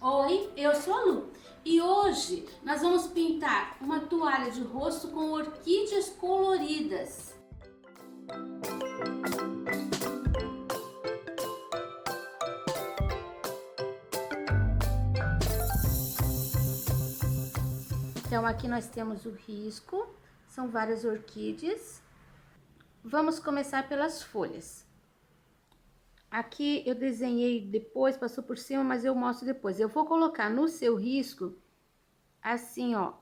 Oi, eu sou a Lu e hoje nós vamos pintar uma toalha de rosto com orquídeas coloridas. Então aqui nós temos o risco, são várias orquídeas. Vamos começar pelas folhas. Aqui eu desenhei depois, passou por cima, mas eu mostro depois. Eu vou colocar no seu risco, assim ó,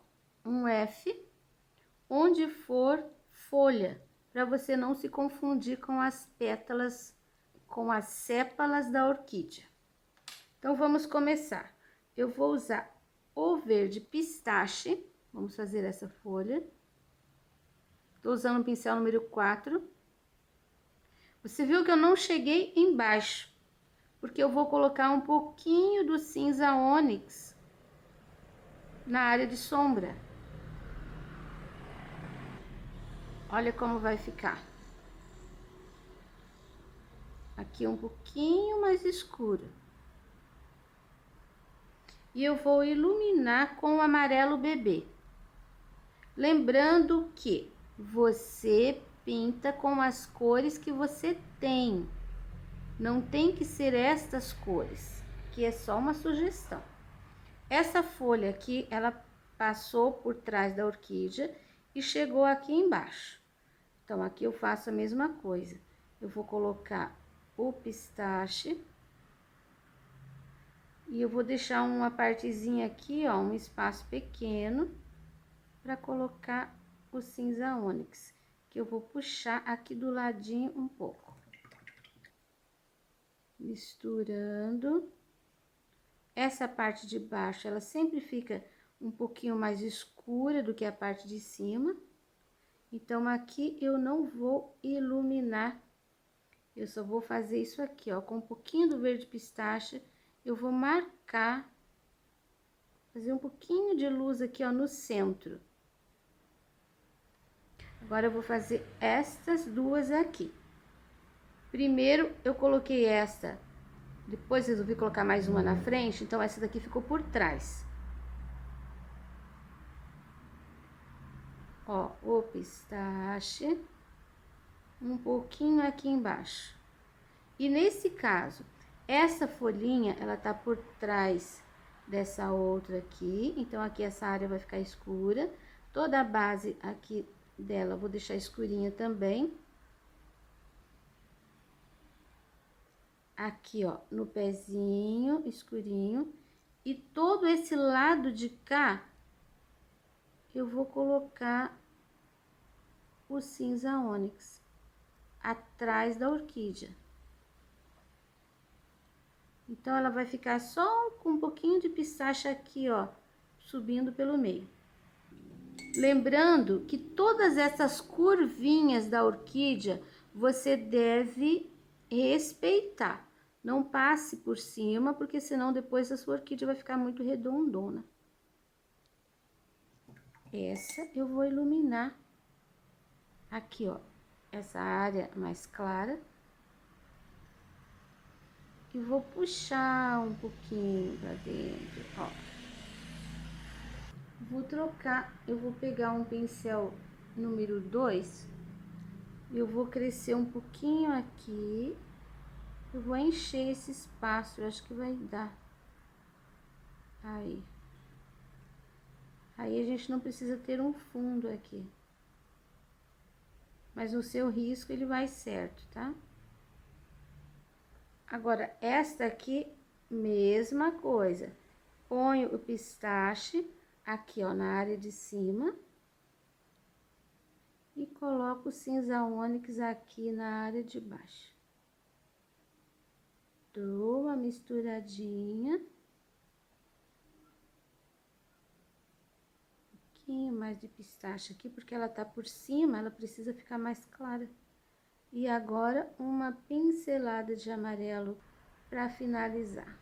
um F, onde for folha, para você não se confundir com as pétalas, com as sépalas da orquídea. Então, vamos começar. Eu vou usar o verde pistache, vamos fazer essa folha. Tô usando o pincel número 4. Você viu que eu não cheguei embaixo, porque eu vou colocar um pouquinho do cinza ônix na área de sombra. Olha como vai ficar. Aqui um pouquinho mais escuro. E eu vou iluminar com o amarelo bebê. Lembrando que você pinta com as cores que você tem. Não tem que ser estas cores, que é só uma sugestão. Essa folha aqui, ela passou por trás da orquídea e chegou aqui embaixo. Então, aqui eu faço a mesma coisa. Eu vou colocar o pistache. E eu vou deixar uma partezinha aqui, ó, um espaço pequeno, para colocar o cinza ônix, que eu vou puxar aqui do ladinho um pouco. Misturando. Essa parte de baixo, ela sempre fica um pouquinho mais escura do que a parte de cima. Então, aqui eu não vou iluminar. Eu só vou fazer isso aqui, ó, com um pouquinho do verde pistache. Eu vou marcar, fazer um pouquinho de luz aqui, ó, no centro. Agora, eu vou fazer estas duas aqui. Primeiro, eu coloquei essa, depois resolvi colocar mais uma na frente, então essa daqui ficou por trás. Ó, o pistache, um pouquinho aqui embaixo. E nesse caso, essa folhinha, ela tá por trás dessa outra aqui, então aqui essa área vai ficar escura. Toda a base aqui dela eu vou deixar escurinha também. Aqui, ó, no pezinho, escurinho. E todo esse lado de cá, eu vou colocar o cinza ônix atrás da orquídea. Então, ela vai ficar só com um pouquinho de pistache aqui, ó, subindo pelo meio. Lembrando que todas essas curvinhas da orquídea, você deve respeitar. Não passe por cima, porque senão depois a sua orquídea vai ficar muito redondona. Essa eu vou iluminar aqui, ó, essa área mais clara. E vou puxar um pouquinho pra dentro, ó. Vou trocar, eu vou pegar um pincel número 2. Eu vou crescer um pouquinho aqui. Eu vou encher esse espaço, eu acho que vai dar. Aí. Aí a gente não precisa ter um fundo aqui. Mas no seu risco ele vai certo, tá? Agora, esta aqui, mesma coisa. Ponho o pistache aqui, ó, na área de cima. E coloco o cinza ônix aqui na área de baixo. Dou uma misturadinha. Um pouquinho mais de pistache aqui, porque ela tá por cima, ela precisa ficar mais clara. E agora, uma pincelada de amarelo para finalizar.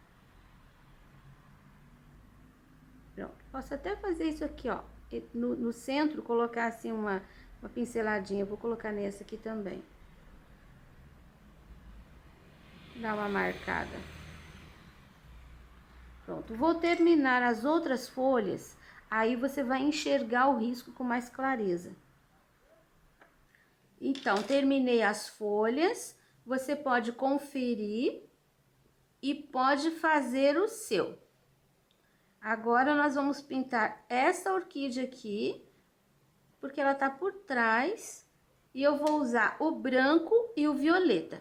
Pronto. Posso até fazer isso aqui, ó, no centro, colocar assim uma pinceladinha. Eu vou colocar nessa aqui também. Dá uma marcada. Pronto, vou terminar as outras folhas, aí você vai enxergar o risco com mais clareza. Então, terminei as folhas, você pode conferir e pode fazer o seu. Agora, nós vamos pintar essa orquídea aqui, porque ela tá por trás, e eu vou usar o branco e o violeta.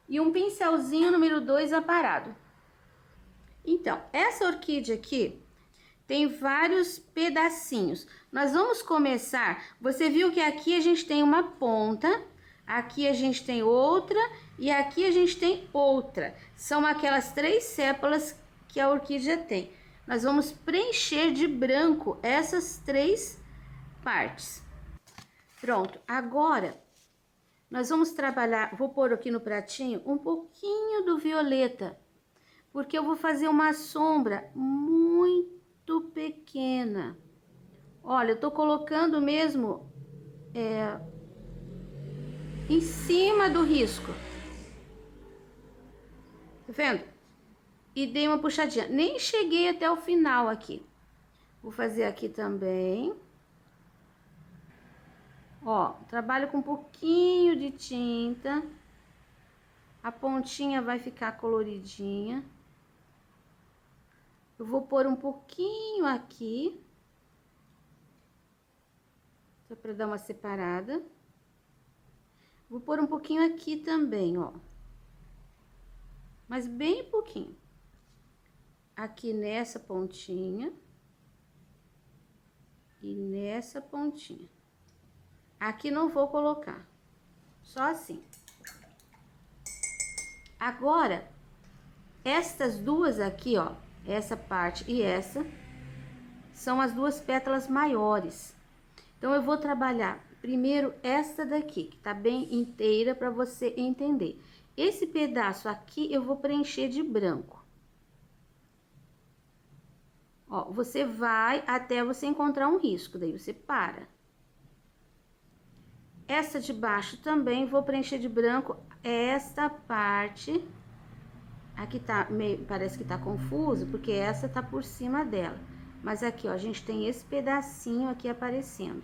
E um pincelzinho número 2 aparado. Então, essa orquídea aqui tem vários pedacinhos. Nós vamos começar, você viu que aqui a gente tem uma ponta, aqui a gente tem outra e aqui a gente tem outra. São aquelas 3 sépalas que a orquídea tem. Nós vamos preencher de branco essas 3 partes. Pronto, agora nós vamos trabalhar, vou pôr aqui no pratinho um pouquinho do violeta, porque eu vou fazer uma sombra muito pequena. Olha, eu tô colocando mesmo em cima do risco. Tá vendo? E dei uma puxadinha. Nem cheguei até o final aqui. Vou fazer aqui também. Ó, trabalho com um pouquinho de tinta. A pontinha vai ficar coloridinha. Eu vou pôr um pouquinho aqui, só para dar uma separada. Vou pôr um pouquinho aqui também, ó. Mas bem pouquinho. Aqui nessa pontinha. E nessa pontinha. Aqui não vou colocar. Só assim. Agora, estas duas aqui, ó. Essa parte e essa são as 2 pétalas maiores. Então, eu vou trabalhar primeiro esta daqui, que tá bem inteira para você entender. Esse pedaço aqui eu vou preencher de branco. Ó, você vai até você encontrar um risco, daí você para. Essa de baixo também vou preencher de branco esta parte. Aqui tá meio, parece que tá confuso, porque essa tá por cima dela. Mas aqui, ó, a gente tem esse pedacinho aqui aparecendo.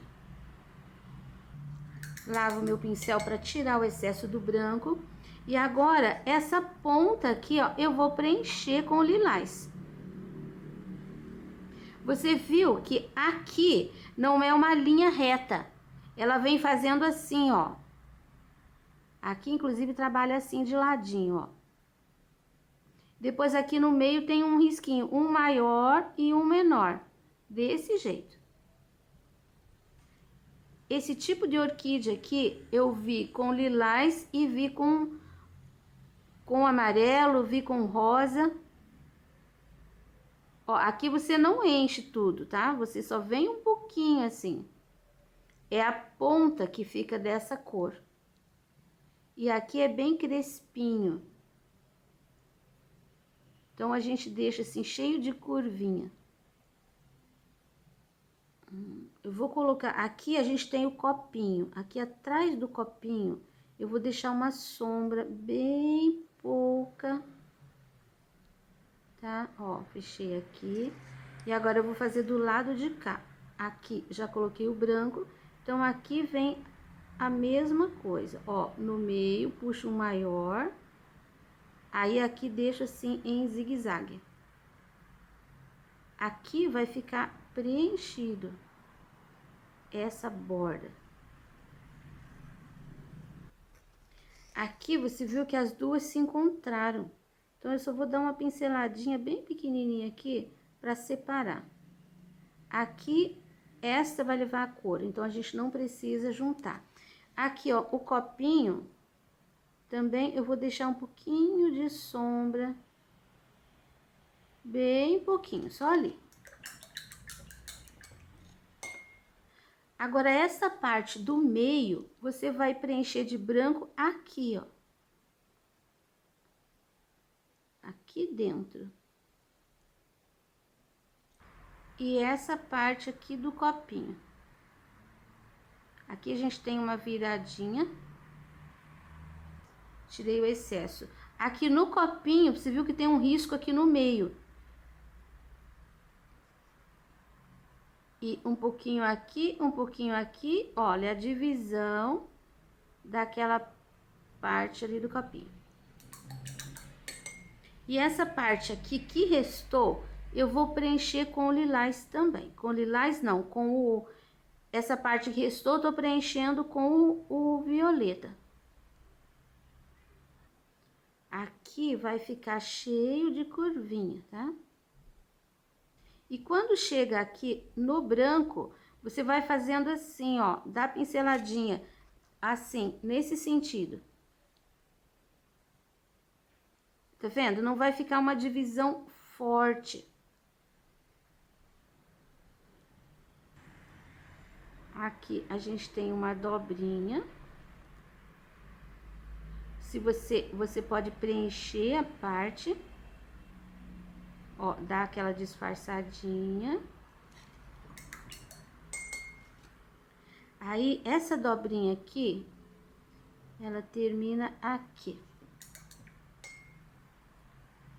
Lavo meu pincel para tirar o excesso do branco. E agora, essa ponta aqui, ó, eu vou preencher com o lilás. Você viu que aqui não é uma linha reta. Ela vem fazendo assim, ó. Aqui, inclusive, trabalha assim de ladinho, ó. Depois aqui no meio tem um risquinho, um maior e um menor, desse jeito. Esse tipo de orquídea aqui eu vi com lilás e vi com amarelo, vi com rosa. Ó, aqui você não enche tudo, tá? Você só vem um pouquinho assim. É a ponta que fica dessa cor. E aqui é bem crespinho. Então, a gente deixa assim, cheio de curvinha. Eu vou colocar... Aqui a gente tem o copinho. Aqui atrás do copinho, eu vou deixar uma sombra bem pouca. Tá? Ó, fechei aqui. E agora eu vou fazer do lado de cá. Aqui, já coloquei o branco. Então, aqui vem a mesma coisa. Ó, no meio, puxo um maior... Aí, aqui deixo assim em zigue-zague. Aqui vai ficar preenchido essa borda. Aqui você viu que as duas se encontraram. Então, eu só vou dar uma pinceladinha bem pequenininha aqui para separar. Aqui, esta vai levar a cor, então a gente não precisa juntar. Aqui, ó, o copinho... Também eu vou deixar um pouquinho de sombra, bem pouquinho, só ali. Agora, essa parte do meio, você vai preencher de branco aqui, ó. Aqui dentro. E essa parte aqui do copinho. Aqui a gente tem uma viradinha. Tirei o excesso. Aqui no copinho, você viu que tem um risco aqui no meio. E um pouquinho aqui, um pouquinho aqui. Olha a divisão daquela parte ali do copinho. E essa parte aqui que restou, eu vou preencher com o lilás também. Com o lilás não, com o... Essa parte que restou, eu tô preenchendo com o violeta. Aqui vai ficar cheio de curvinha, tá? E quando chega aqui no branco, você vai fazendo assim, ó, dá pinceladinha, assim, nesse sentido. Tá vendo? Não vai ficar uma divisão forte. Aqui a gente tem uma dobrinha. Se você pode preencher a parte. Ó, dá aquela disfarçadinha. Aí, essa dobrinha aqui, ela termina aqui.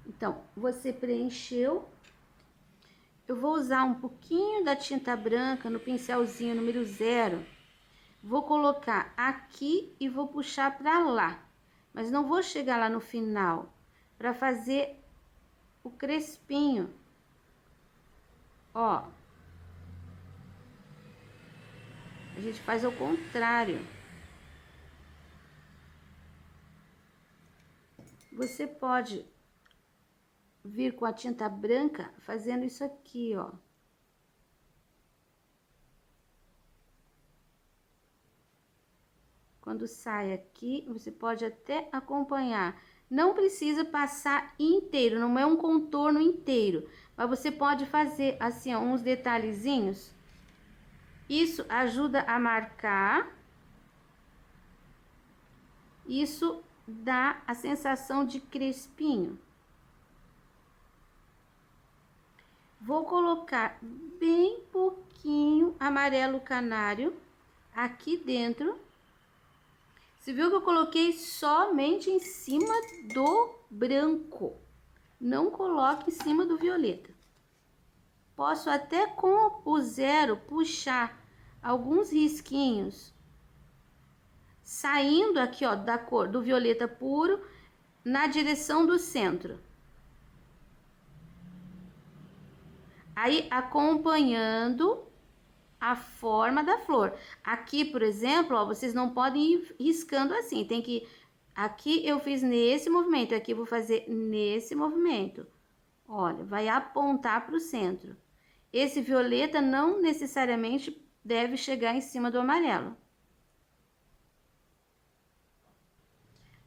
Então, você preencheu. Eu vou usar um pouquinho da tinta branca no pincelzinho número 0. Vou colocar aqui e vou puxar pra lá. Mas não vou chegar lá no final, pra fazer o crespinho. Ó. A gente faz ao contrário. Você pode vir com a tinta branca fazendo isso aqui, ó. Quando sai aqui, você pode até acompanhar. Não precisa passar inteiro, não é um contorno inteiro. Mas você pode fazer assim, ó, uns detalhezinhos. Isso ajuda a marcar. Isso dá a sensação de crespinho. Vou colocar bem pouquinho amarelo canário aqui dentro. Você viu que eu coloquei somente em cima do branco. Não coloque em cima do violeta. Posso até com o 0 puxar alguns risquinhos. Saindo aqui, ó, da cor do violeta puro na direção do centro. Aí, acompanhando a forma da flor. Aqui, por exemplo, ó, vocês não podem ir riscando assim. Tem que... Aqui eu fiz nesse movimento, aqui eu vou fazer nesse movimento. Olha, vai apontar para o centro. Esse violeta não necessariamente deve chegar em cima do amarelo.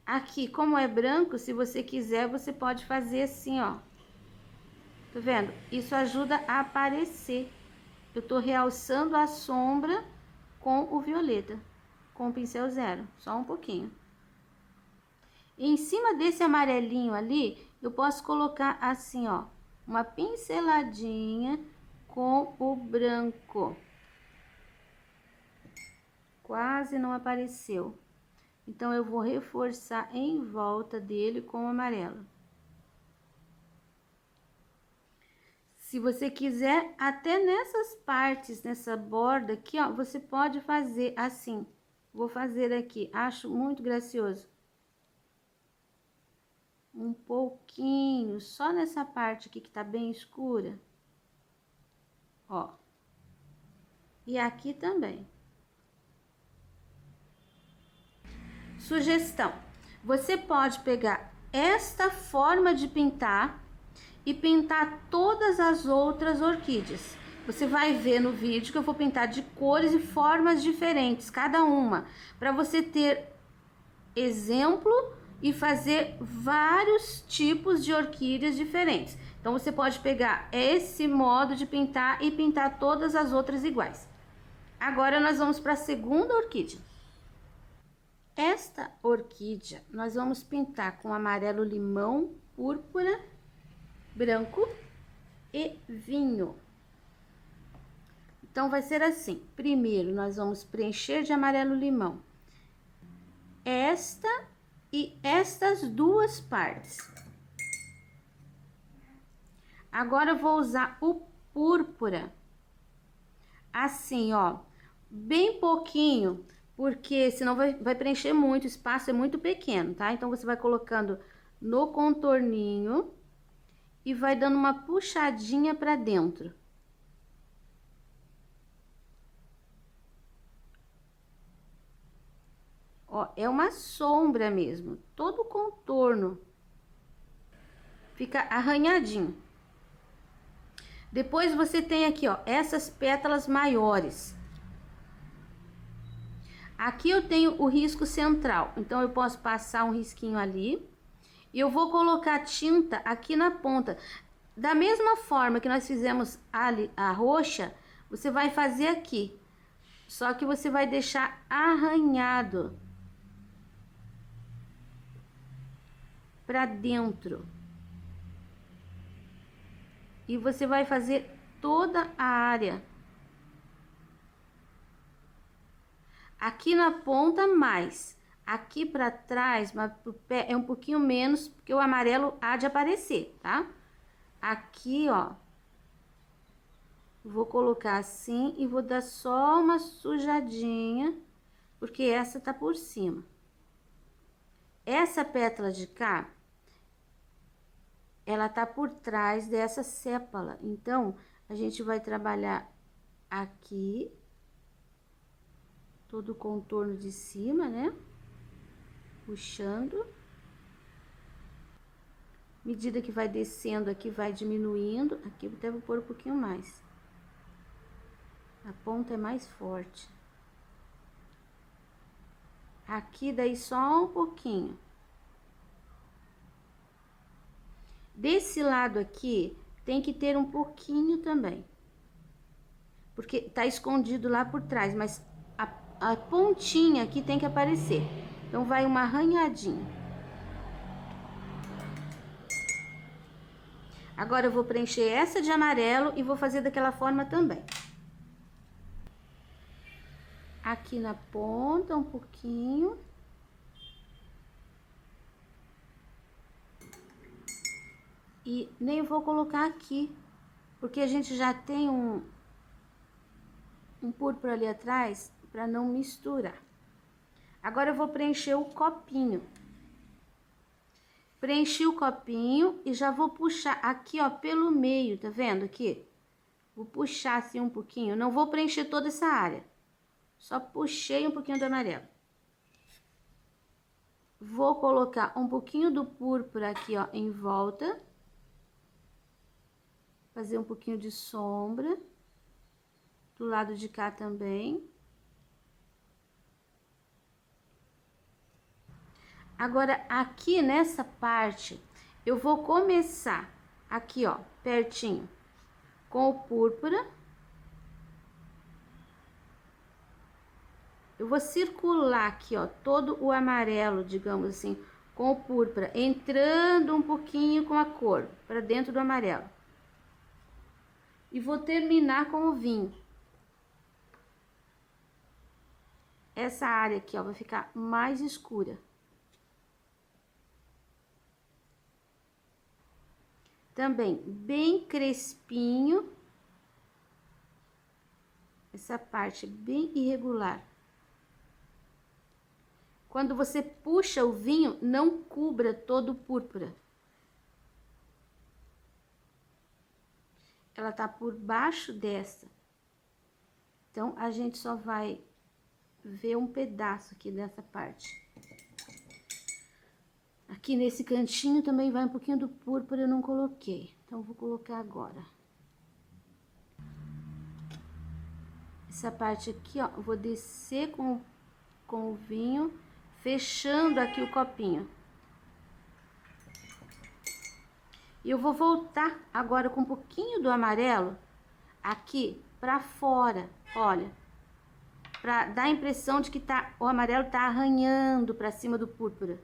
Aqui, como é branco, se você quiser, você pode fazer assim, ó. Tá vendo? Isso ajuda a aparecer. Eu tô realçando a sombra com o violeta, com o pincel 0, só um pouquinho. E em cima desse amarelinho ali, eu posso colocar assim, ó, uma pinceladinha com o branco. Quase não apareceu. Então, eu vou reforçar em volta dele com o amarelo. Se você quiser, até nessas partes, nessa borda aqui, ó, você pode fazer assim. Vou fazer aqui, acho muito gracioso. Um pouquinho, só nessa parte aqui que tá bem escura. Ó. E aqui também. Sugestão: você pode pegar esta forma de pintar e pintar todas as outras orquídeas. Você vai ver no vídeo que eu vou pintar de cores e formas diferentes, cada uma, para você ter exemplo e fazer vários tipos de orquídeas diferentes. Então, você pode pegar esse modo de pintar e pintar todas as outras iguais. Agora, nós vamos para a segunda orquídea. Esta orquídea, nós vamos pintar com amarelo limão, púrpura, branco e vinho. Então, vai ser assim. Primeiro, nós vamos preencher de amarelo limão esta e estas duas partes. Agora, eu vou usar o púrpura assim, ó, bem pouquinho, porque senão vai preencher muito, o espaço é muito pequeno, tá? Então, você vai colocando no contorninho e vai dando uma puxadinha pra dentro. Ó, é uma sombra mesmo, todo o contorno fica arranhadinho. Depois você tem aqui, ó, essas pétalas maiores. Aqui eu tenho o risco central, então eu posso passar um risquinho ali. E eu vou colocar tinta aqui na ponta. Da mesma forma que nós fizemos a roxa, você vai fazer aqui. Só que você vai deixar arranhado pra dentro. E você vai fazer toda a área. Aqui na ponta mais, aqui pra trás, mas pro pé é um pouquinho menos, porque o amarelo há de aparecer, tá? Aqui, ó, vou colocar assim e vou dar só uma sujadinha, porque essa tá por cima. Essa pétala de cá, ela tá por trás dessa sépala, então, a gente vai trabalhar aqui, todo o contorno de cima, né? Puxando. Medida que vai descendo aqui, vai diminuindo. Aqui eu até vou pôr um pouquinho mais. A ponta é mais forte. Aqui daí só um pouquinho. Desse lado aqui, tem que ter um pouquinho também. Porque tá escondido lá por trás, mas a pontinha aqui tem que aparecer. Então, vai uma arranhadinha. Agora, eu vou preencher essa de amarelo e vou fazer daquela forma também. Aqui na ponta, um pouquinho. E nem vou colocar aqui, porque a gente já tem um púrpura ali atrás, para não misturar. Agora, eu vou preencher o copinho. Preenchi o copinho e já vou puxar aqui, ó, pelo meio, tá vendo aqui? Vou puxar assim um pouquinho, não vou preencher toda essa área. Só puxei um pouquinho do amarelo. Vou colocar um pouquinho do púrpura aqui, ó, em volta. Fazer um pouquinho de sombra. Do lado de cá também. Agora, aqui nessa parte, eu vou começar aqui, ó, pertinho, com o púrpura. Eu vou circular aqui, ó, todo o amarelo, digamos assim, com o púrpura, entrando um pouquinho com a cor para dentro do amarelo. E vou terminar com o vinho. Essa área aqui, ó, vai ficar mais escura. Também bem crespinho. Essa parte bem irregular. Quando você puxa o vinho, não cubra todo o púrpura. Ela tá por baixo dessa. Então, a gente só vai ver um pedaço aqui dessa parte. Aqui nesse cantinho também vai um pouquinho do púrpura, eu não coloquei. Então, vou colocar agora. Essa parte aqui, ó, eu vou descer com o vinho, fechando aqui o copinho. E eu vou voltar agora com um pouquinho do amarelo aqui pra fora, olha. Pra dar a impressão de que o amarelo tá arranhando pra cima do púrpura.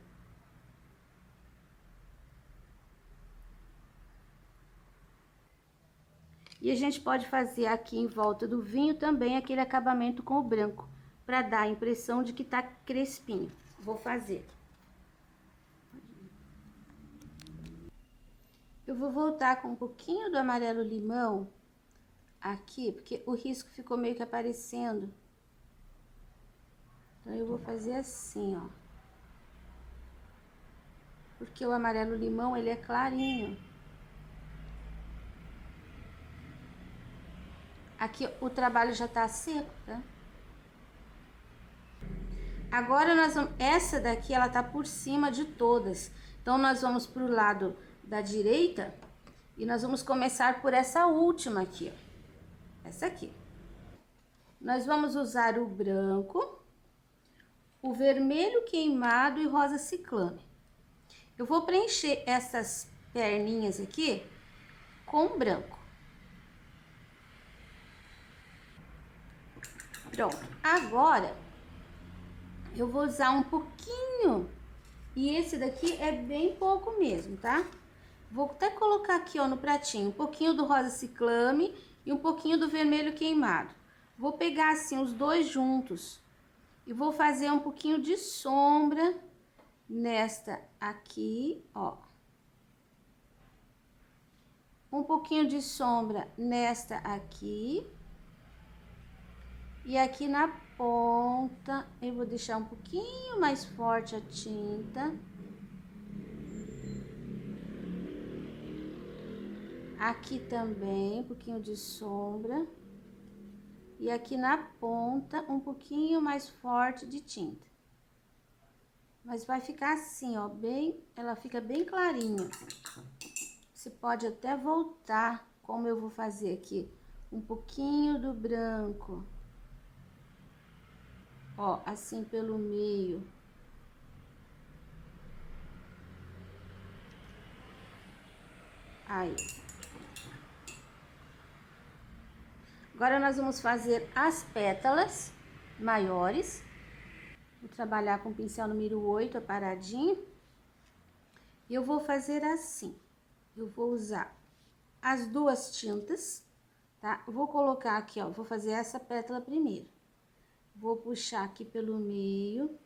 E a gente pode fazer aqui em volta do vinho também aquele acabamento com o branco, pra dar a impressão de que tá crespinho. Vou fazer. Eu vou voltar com um pouquinho do amarelo limão aqui, porque o risco ficou meio que aparecendo. Então, eu vou fazer assim, ó. Porque o amarelo limão, ele é clarinho. Aqui o trabalho já tá seco, tá? Agora nós vamos... Essa daqui, ela tá por cima de todas. Então, nós vamos pro lado da direita e nós vamos começar por essa última aqui, ó. Essa aqui. Nós vamos usar o branco, o vermelho queimado e rosa ciclame. Eu vou preencher essas perninhas aqui com branco. Pronto. Agora, eu vou usar um pouquinho, e esse daqui é bem pouco mesmo, tá? Vou até colocar aqui, ó, no pratinho, um pouquinho do rosa ciclame e um pouquinho do vermelho queimado. Vou pegar assim os dois juntos e vou fazer um pouquinho de sombra nesta aqui, ó. Um pouquinho de sombra nesta aqui. E aqui na ponta, eu vou deixar um pouquinho mais forte a tinta. Aqui também, um pouquinho de sombra. E aqui na ponta, um pouquinho mais forte de tinta. Mas vai ficar assim, ó, bem... Ela fica bem clarinha. Você pode até voltar, como eu vou fazer aqui. Um pouquinho do branco. Ó, assim pelo meio. Aí. Agora, nós vamos fazer as pétalas maiores. Vou trabalhar com o pincel número 8, aparadinho. E eu vou fazer assim. Eu vou usar as duas tintas, tá? Vou colocar aqui, ó, vou fazer essa pétala primeiro. Vou puxar aqui pelo meio.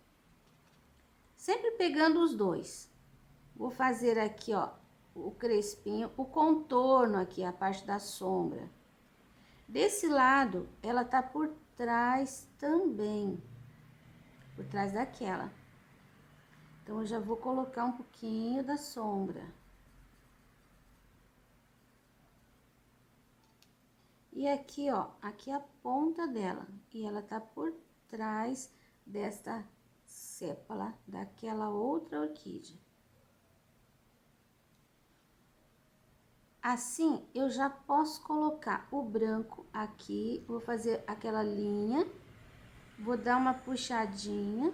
Sempre pegando os dois. Vou fazer aqui, ó, o crespinho, o contorno aqui, a parte da sombra. Desse lado, ela tá por trás também, por trás daquela. Então, eu já vou colocar um pouquinho da sombra. E aqui, ó, aqui é a ponta dela, e ela tá por trás desta sépala, daquela outra orquídea. Assim, eu já posso colocar o branco aqui, vou fazer aquela linha, vou dar uma puxadinha.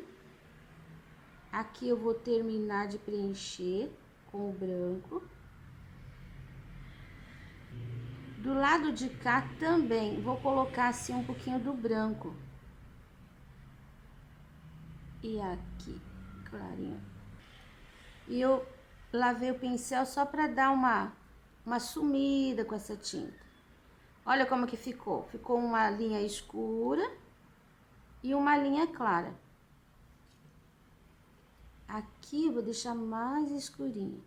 Aqui eu vou terminar de preencher com o branco. Do lado de cá também, vou colocar assim um pouquinho do branco. E aqui, clarinho. E eu lavei o pincel só pra dar uma sumida com essa tinta. Olha como que ficou. Ficou uma linha escura e uma linha clara. Aqui eu vou deixar mais escurinho.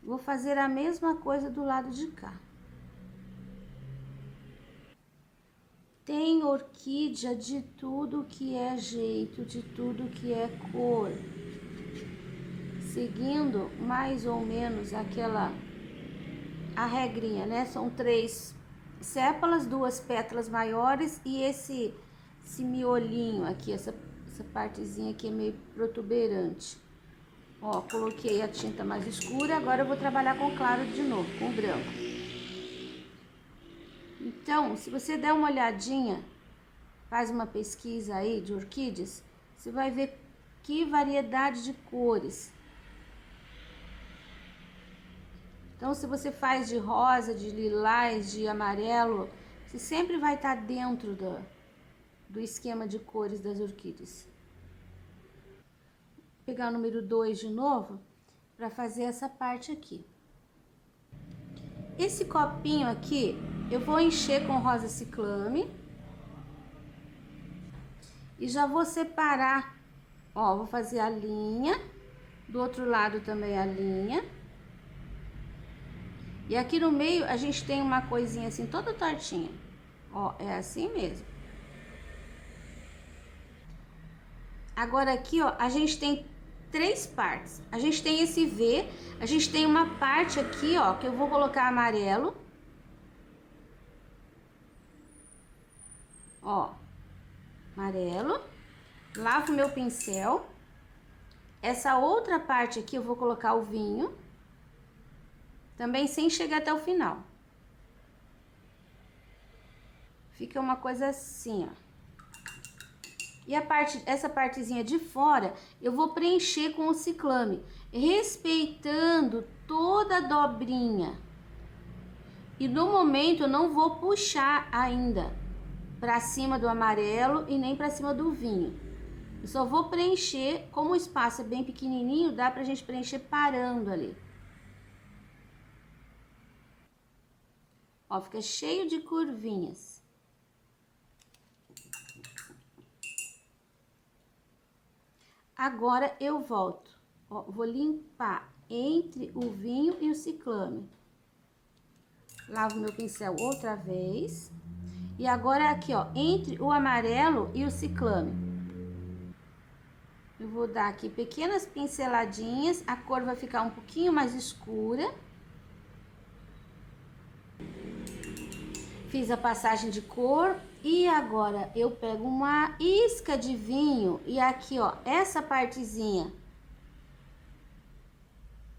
Vou fazer a mesma coisa do lado de cá. Tem orquídea de tudo que é jeito, de tudo que é cor. Seguindo mais ou menos a regrinha, né? São 3 sépalas, 2 pétalas maiores e esse miolinho aqui, essa partezinha aqui é meio protuberante. Ó, coloquei a tinta mais escura, agora eu vou trabalhar com claro de novo, com branco. Então, se você der uma olhadinha, faz uma pesquisa aí de orquídeas, você vai ver que variedade de cores. Então, se você faz de rosa, de lilás, de amarelo, você sempre vai estar dentro do esquema de cores das orquídeas. Vou pegar o número 2 de novo, para fazer essa parte aqui. Esse copinho aqui, eu vou encher com rosa ciclame. E já vou separar, ó, vou fazer a linha, do outro lado também a linha. E aqui no meio a gente tem uma coisinha assim, toda tortinha. Ó, é assim mesmo. Agora aqui, ó, a gente tem 3 partes. A gente tem esse V, a gente tem uma parte aqui, ó, que eu vou colocar amarelo. Ó, amarelo. Lavo meu pincel. Essa outra parte aqui eu vou colocar o vinho. Também sem chegar até o final. Fica uma coisa assim, ó. E essa partezinha de fora, eu vou preencher com o ciclame, respeitando toda a dobrinha. E no momento eu não vou puxar ainda para cima do amarelo e nem para cima do vinho. Eu só vou preencher, como o espaço é bem pequenininho, dá pra gente preencher parando ali. Ó, fica cheio de curvinhas. Agora eu volto, ó, vou limpar entre o vinho e o ciclame. Lavo meu pincel outra vez. E agora aqui, ó, entre o amarelo e o ciclame. Eu vou dar aqui pequenas pinceladinhas, a cor vai ficar um pouquinho mais escura. Fiz a passagem de cor. E agora eu pego uma isca de vinho e aqui, ó, essa partezinha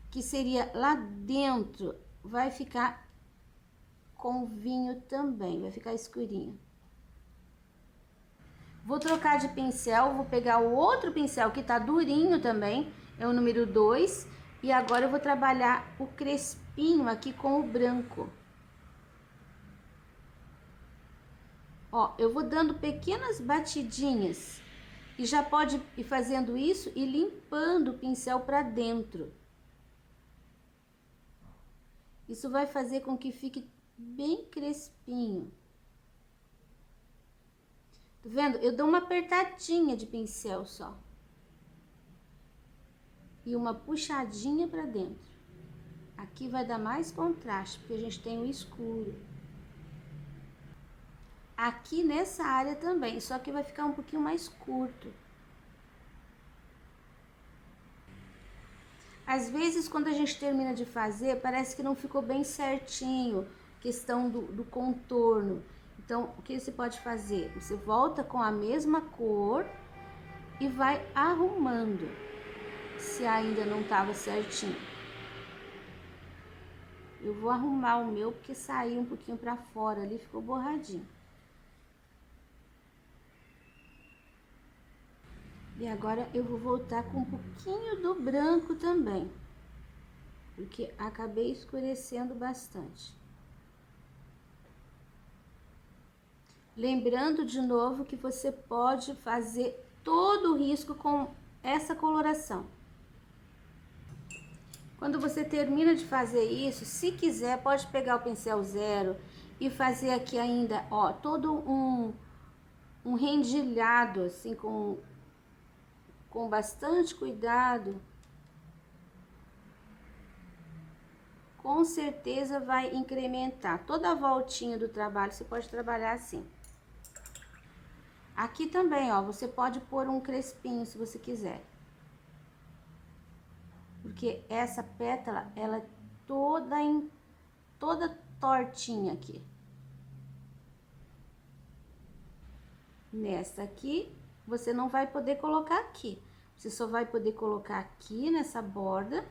que seria lá dentro vai ficar com vinho também, vai ficar escurinho. Vou trocar de pincel, vou pegar o outro pincel que tá durinho também, é o número 2, e agora eu vou trabalhar o crespinho aqui com o branco. Ó, eu vou dando pequenas batidinhas e já pode ir fazendo isso e limpando o pincel para dentro. Isso vai fazer com que fique bem crespinho. Tá vendo? Eu dou uma apertadinha de pincel só. E uma puxadinha para dentro. Aqui vai dar mais contraste, porque a gente tem o escuro. Aqui nessa área também, só que vai ficar um pouquinho mais curto. Às vezes, quando a gente termina de fazer, parece que não ficou bem certinho, questão do contorno. Então, o que você pode fazer? Você volta com a mesma cor e vai arrumando, se ainda não estava certinho. Eu vou arrumar o meu, porque saiu um pouquinho para fora ali, ficou borradinho. E agora eu vou voltar com um pouquinho do branco também, porque acabei escurecendo bastante. Lembrando de novo que você pode fazer todo o risco com essa coloração. Quando você termina de fazer isso, se quiser, pode pegar o pincel 0 e fazer aqui ainda, ó, todo um rendilhado, assim, com bastante cuidado. Com certeza vai incrementar. Toda a voltinha do trabalho você pode trabalhar assim. Aqui também, ó, você pode pôr um crespinho se você quiser. Porque essa pétala, ela é toda tortinha aqui. Nessa aqui, você não vai poder colocar aqui. Você só vai poder colocar aqui nessa borda.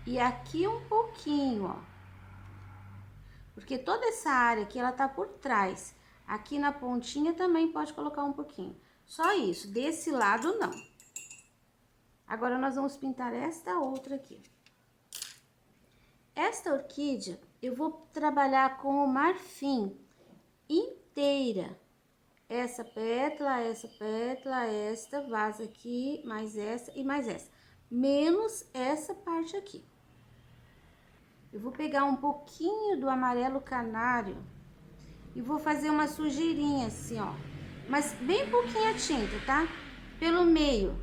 E aqui um pouquinho, ó. Porque toda essa área aqui, ela tá por trás. Aqui na pontinha também pode colocar um pouquinho. Só isso, desse lado não. Agora, nós vamos pintar esta outra aqui. Esta orquídea, eu vou trabalhar com o marfim inteira. Essa pétala, esta, vaza aqui, mais essa e mais essa. Menos essa parte aqui. Eu vou pegar um pouquinho do amarelo canário e vou fazer uma sujeirinha assim, ó. Mas bem pouquinha tinta, tá? Pelo meio.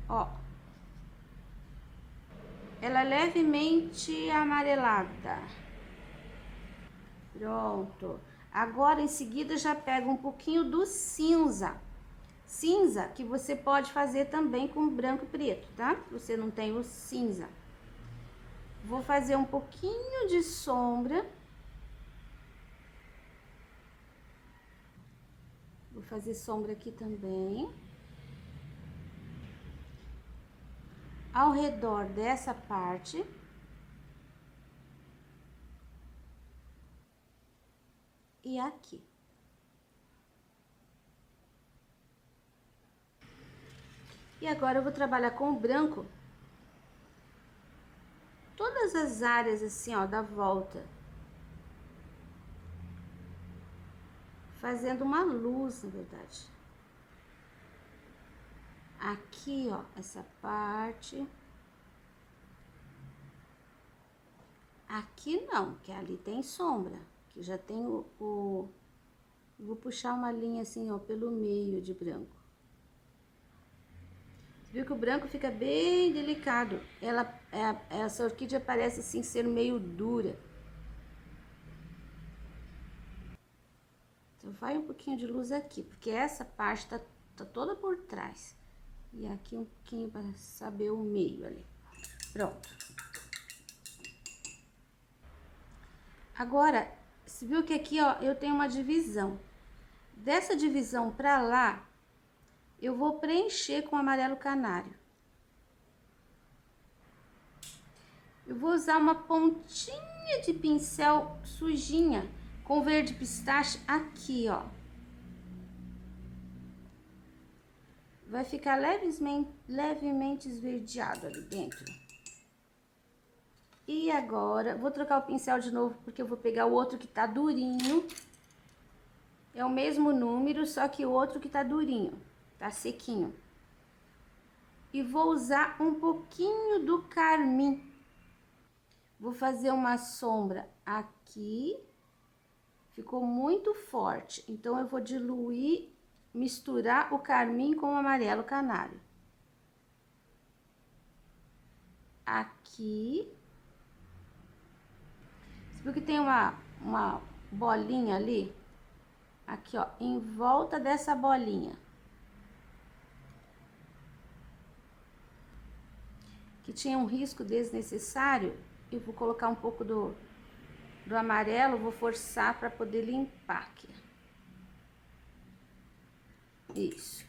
Ó. ela é levemente amarelada. Pronto. Agora, em seguida, já pega um pouquinho do cinza. Cinza que você pode fazer também com branco e preto, tá? Você não tem o cinza. Vou fazer um pouquinho de sombra. Vou fazer sombra aqui também. Ao redor dessa parte. E aqui. E agora eu vou trabalhar com o branco. Todas as áreas assim, ó, da volta. Fazendo uma luz, na verdade. Aqui, ó, essa parte. Aqui não, que ali tem sombra. Que já tem Vou puxar uma linha assim, ó, pelo meio de branco. Viu que o branco fica bem delicado. Essa orquídea parece assim ser meio dura. Então, vai um pouquinho de luz aqui, porque essa parte tá toda por trás. E aqui um pouquinho para saber o meio ali. Pronto. Agora, você viu que aqui, ó, eu tenho uma divisão. Dessa divisão pra lá, eu vou preencher com amarelo canário. Eu vou usar uma pontinha de pincel sujinha com verde pistache aqui, ó. Vai ficar levemente esverdeado ali dentro. E agora, vou trocar o pincel de novo, porque eu vou pegar o outro que tá durinho. É o mesmo número, só que o outro que tá durinho, tá sequinho. E vou usar um pouquinho do carmim. Vou fazer uma sombra aqui. Ficou muito forte, então eu vou diluir, misturar o carmim com o amarelo canário. Aqui. Você viu que tem uma bolinha ali? Aqui, ó, em volta dessa bolinha. Que tinha um risco desnecessário, eu vou colocar um pouco do amarelo, vou forçar para poder limpar aqui. Isso.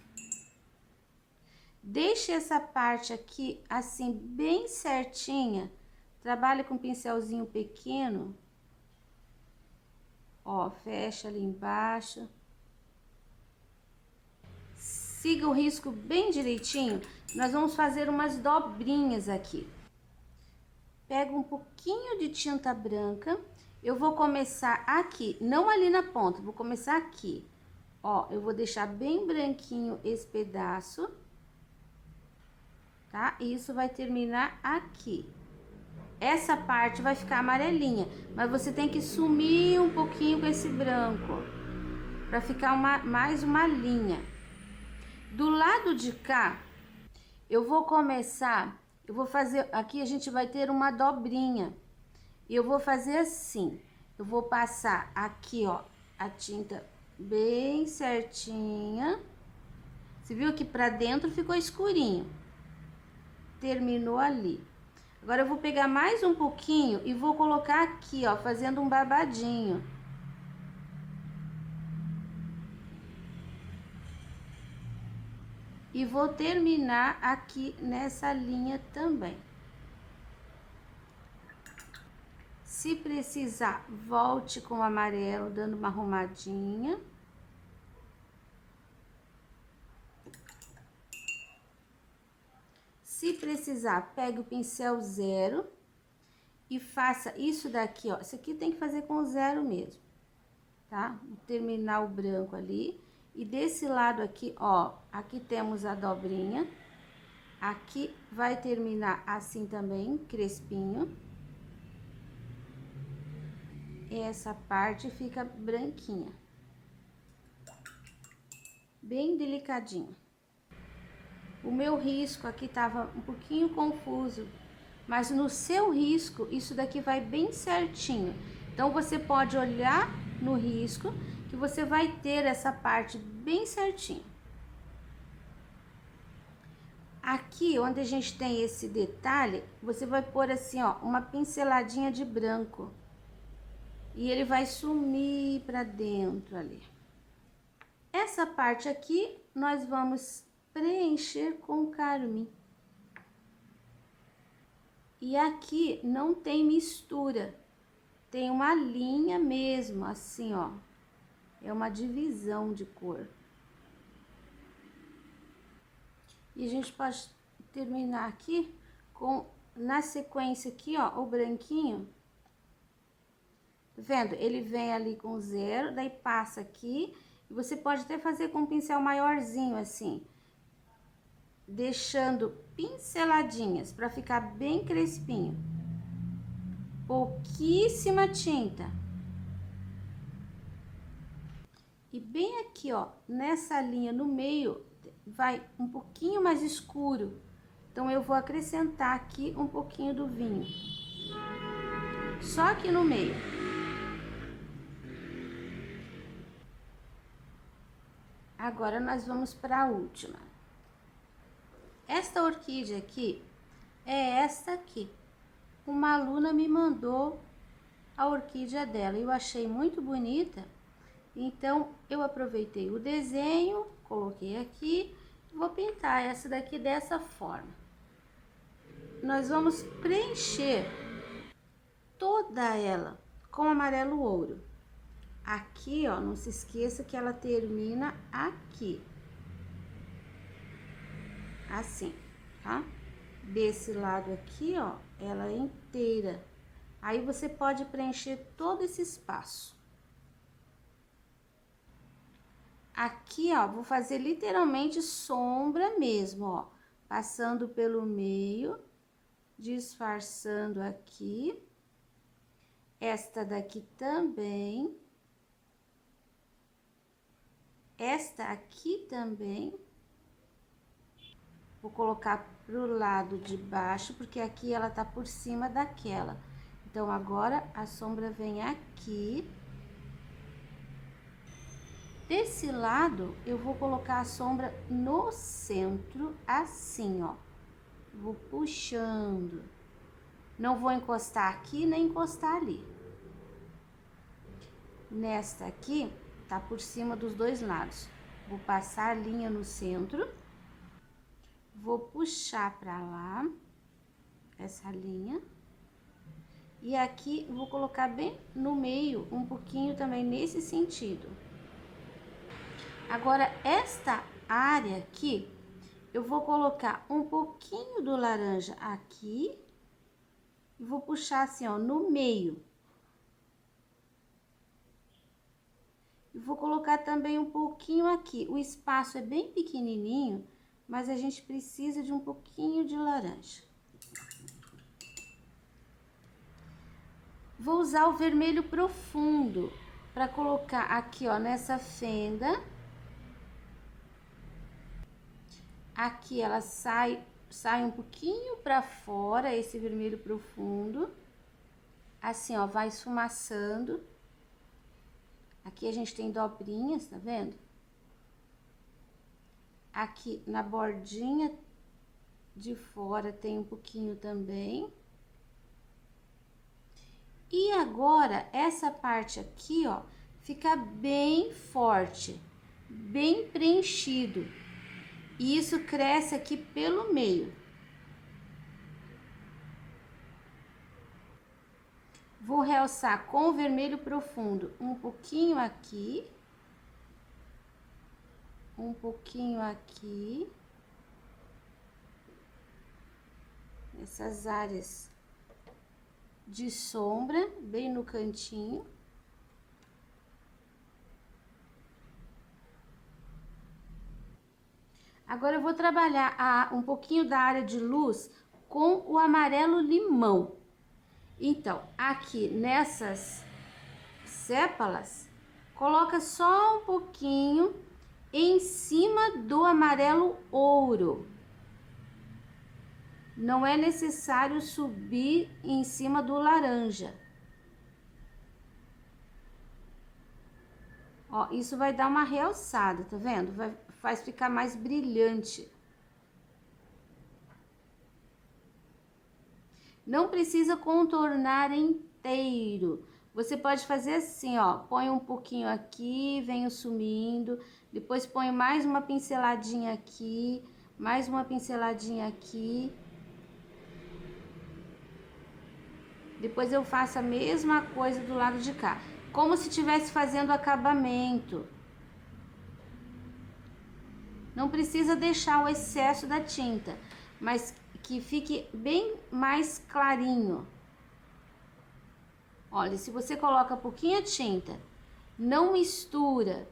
Deixe essa parte aqui, assim, bem certinha. Trabalhe com um pincelzinho pequeno. Ó, fecha ali embaixo. Siga o risco bem direitinho. Nós vamos fazer umas dobrinhas aqui. Pego um pouquinho de tinta branca. Eu vou começar aqui, não ali na ponta, vou começar aqui. Ó, eu vou deixar bem branquinho esse pedaço. Tá? E isso vai terminar aqui. Essa parte vai ficar amarelinha, mas você tem que sumir um pouquinho com esse branco, pra ficar mais uma linha. Do lado de cá, eu vou começar, eu vou fazer, aqui a gente vai ter uma dobrinha. E eu vou fazer assim, eu vou passar aqui, ó, a tinta bem certinha. Você viu que pra dentro ficou escurinho. Terminou ali. Agora, eu vou pegar mais um pouquinho e vou colocar aqui, ó, fazendo um babadinho. E vou terminar aqui nessa linha também. Se precisar, volte com o amarelo, dando uma arrumadinha. Se precisar, pegue o pincel 0 e faça isso daqui, ó. Isso aqui tem que fazer com o 0 mesmo, tá? Vou terminar o branco ali. E desse lado aqui, ó, aqui temos a dobrinha. Aqui vai terminar assim também, crespinho. Essa parte fica branquinha. Bem delicadinho. O meu risco aqui tava um pouquinho confuso, mas no seu risco isso daqui vai bem certinho. Então você pode olhar no risco que você vai ter essa parte bem certinho. Aqui onde a gente tem esse detalhe, você vai pôr assim, ó, uma pinceladinha de branco. E ele vai sumir pra dentro ali. Essa parte aqui nós vamos preencher com carmim. E aqui não tem mistura, tem uma linha mesmo, assim, ó. É uma divisão de cor. E a gente pode terminar aqui com, na sequência aqui, ó, o branquinho. Tá vendo? Ele vem ali com 0, daí passa aqui. E você pode até fazer com um pincel maiorzinho, assim. Deixando pinceladinhas para ficar bem crespinho. Pouquíssima tinta. E bem aqui, ó, nessa linha no meio, vai um pouquinho mais escuro. Então, eu vou acrescentar aqui um pouquinho do vinho. Só aqui no meio. Agora, nós vamos para a última. Esta orquídea aqui é esta aqui. Uma aluna me mandou a orquídea dela. Eu achei muito bonita. Então, eu aproveitei o desenho, coloquei aqui. Vou pintar essa daqui dessa forma. Nós vamos preencher toda ela com amarelo ouro. Aqui, ó, não se esqueça que ela termina aqui. Assim, tá? Desse lado aqui, ó, ela é inteira. Aí, você pode preencher todo esse espaço. Aqui, ó, vou fazer literalmente sombra mesmo, ó. Passando pelo meio, disfarçando aqui. Esta daqui também. Esta aqui também. Vou colocar pro lado de baixo, porque aqui ela tá por cima daquela. Então, agora, a sombra vem aqui. Desse lado, eu vou colocar a sombra no centro, assim, ó. Vou puxando. Não vou encostar aqui, nem encostar ali. Nesta aqui, tá por cima dos dois lados. Vou passar a linha no centro. Vou puxar pra lá, essa linha. E aqui, vou colocar bem no meio, um pouquinho também nesse sentido. Agora, esta área aqui, eu vou colocar um pouquinho do laranja aqui. E vou puxar assim, ó, no meio. E vou colocar também um pouquinho aqui. O espaço é bem pequenininho, mas a gente precisa de um pouquinho de laranja. Vou usar o vermelho profundo para colocar aqui, ó, nessa fenda. Aqui ela sai um pouquinho para fora, esse vermelho profundo. Assim, ó, vai esfumaçando. Aqui a gente tem dobrinhas, tá vendo? Aqui na bordinha de fora tem um pouquinho também. E agora, essa parte aqui, ó, fica bem forte, bem preenchido. E isso cresce aqui pelo meio. Vou realçar com o vermelho profundo um pouquinho aqui. Um pouquinho aqui. Essas áreas de sombra, bem no cantinho. Agora, eu vou trabalhar um pouquinho da área de luz com o amarelo limão. Então, aqui nessas sépalas, coloca só um pouquinho em cima do amarelo ouro. Não é necessário subir em cima do laranja. Ó, isso vai dar uma realçada, tá vendo? Faz ficar mais brilhante. Não precisa contornar inteiro. Você pode fazer assim, ó, põe um pouquinho aqui, venho sumindo, depois põe mais uma pinceladinha aqui, mais uma pinceladinha aqui. Depois eu faço a mesma coisa do lado de cá, como se estivesse fazendo acabamento. Não precisa deixar o excesso da tinta, mas que fique bem mais clarinho. Olha, se você coloca pouquinha tinta, não mistura,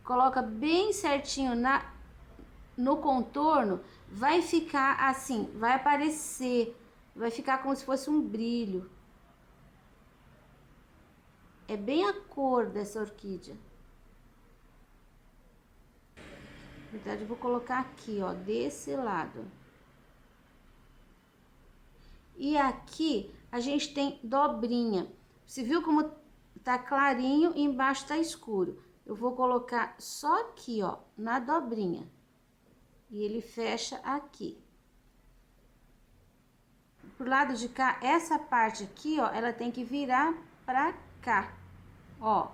coloca bem certinho no contorno, vai ficar assim, vai aparecer, vai ficar como se fosse um brilho. É bem a cor dessa orquídea. Na verdade, eu vou colocar aqui, ó, desse lado. E aqui a gente tem dobrinha. Você viu como tá clarinho e embaixo tá escuro? Eu vou colocar só aqui, ó, na dobrinha. E ele fecha aqui. Pro lado de cá, essa parte aqui, ó, ela tem que virar pra cá, ó.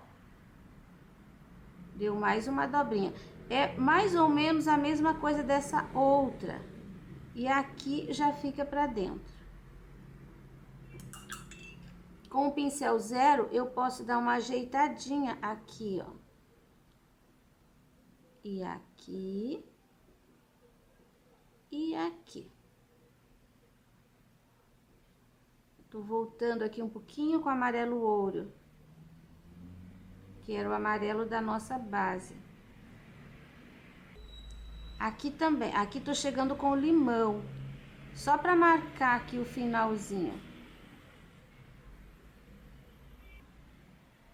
Deu mais uma dobrinha. É mais ou menos a mesma coisa dessa outra. E aqui já fica pra dentro. Com o pincel zero, eu posso dar uma ajeitadinha aqui, ó. E aqui. E aqui. Tô voltando aqui um pouquinho com o amarelo ouro, que era o amarelo da nossa base. Aqui também, aqui tô chegando com o limão, só pra marcar aqui o finalzinho.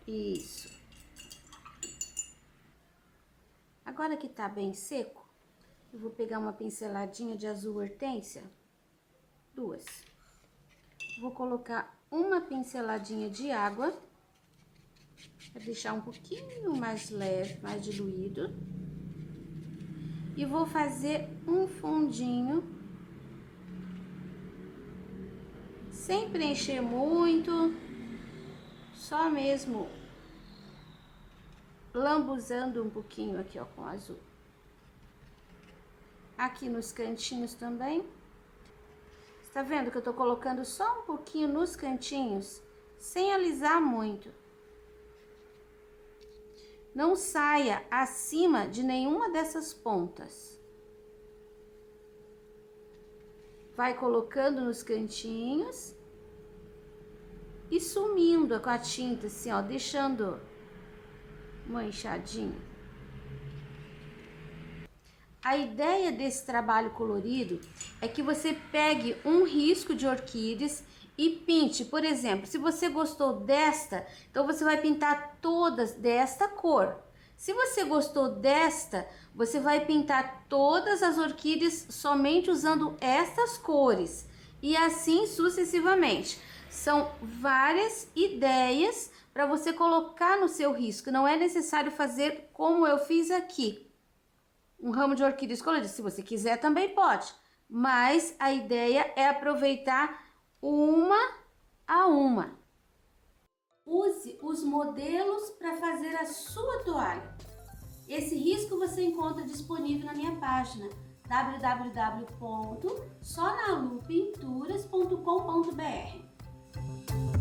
Isso. Agora que tá bem seco, eu vou pegar uma pinceladinha de azul hortênsia, duas. Vou colocar uma pinceladinha de água, para deixar um pouquinho mais leve, mais diluído. E vou fazer um fundinho, sem preencher muito, só mesmo lambuzando um pouquinho aqui, ó, com azul. Aqui nos cantinhos também. Você tá vendo que eu tô colocando só um pouquinho nos cantinhos, sem alisar muito. Não saia acima de nenhuma dessas pontas. Vai colocando nos cantinhos e sumindo com a tinta, assim, ó, deixando manchadinho. A ideia desse trabalho colorido é que você pegue um risco de orquídeas e pinte. Por exemplo, se você gostou desta, então você vai pintar todas desta cor. Se você gostou desta, você vai pintar todas as orquídeas somente usando estas cores. E assim sucessivamente. São várias ideias para você colocar no seu risco. Não é necessário fazer como eu fiz aqui. Um ramo de orquídeas coloridas. Se você quiser, também pode. Mas a ideia é aproveitar uma a uma. Use os modelos para fazer a sua toalha. Esse risco você encontra disponível na minha página www.sonalupinturas.com.br.